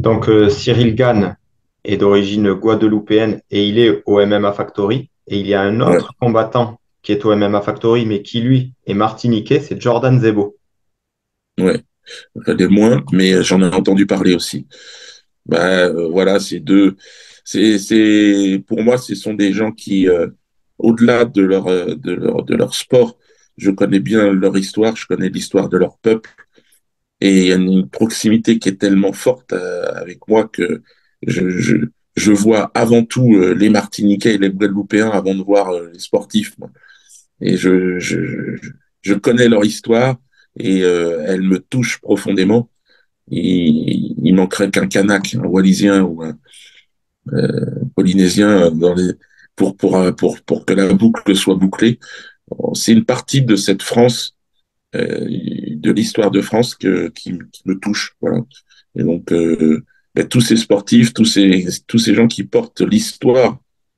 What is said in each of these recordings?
Donc, Cyril Gann est d'origine guadeloupéenne et il est au MMA Factory. Et il y a un Ouais, autre combattant qui est au MMA Factory, mais qui, lui, est martiniquais, c'est Jordan Zebo. ouais. Des moins, mais j'en ai entendu parler aussi. Voilà, pour moi, ce sont des gens qui, au-delà de leur sport, je connais bien leur histoire, je connais l'histoire de leur peuple, et il y a une proximité qui est tellement forte avec moi que je, je, je vois avant tout les Martiniquais et les Guadeloupéens avant de voir les sportifs, moi. Et je connais leur histoire et elle me touche profondément. Il manquerait qu'un Kanak, un Wallisien ou un Polynésien pour que la boucle soit bouclée. C'est une partie de cette France, de l'histoire de France qui me touche. Voilà. Et donc, tous ces sportifs, tous ces gens qui portent l'histoire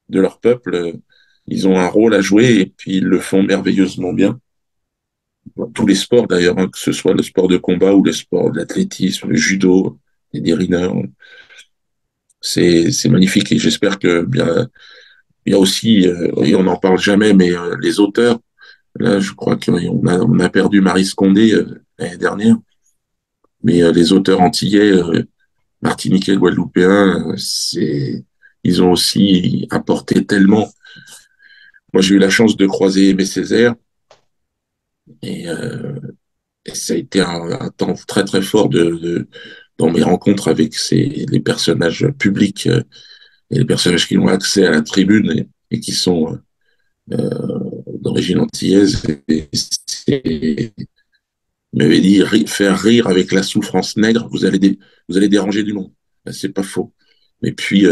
de leur peuple, ils ont un rôle à jouer et puis ils le font merveilleusement bien. Dans tous les sports d'ailleurs, hein, que ce soit le sport de combat ou le sport de l'athlétisme, le judo, les dériveurs, c'est magnifique et j'espère que bien il y a aussi et on n'en parle jamais mais les auteurs là je crois on a perdu Marie Scondé l'année dernière mais les auteurs antillais martiniquais guadeloupéens c'est ils ont aussi apporté tellement. Moi j'ai eu la chance de croiser Aimé Césaire et, euh, et ça a été un temps très très fort dans mes rencontres avec les personnages publics et les personnages qui ont accès à la tribune et qui sont d'origine antillaise. Et il m'avait dit faire rire avec la souffrance nègre, vous allez déranger du monde. Ben, c'est pas faux. Et puis,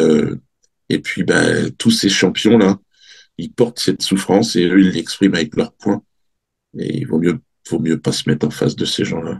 tous ces champions-là, ils portent cette souffrance et eux, ils l'expriment avec leurs poings. Et faut mieux pas se mettre en face de ces gens-là.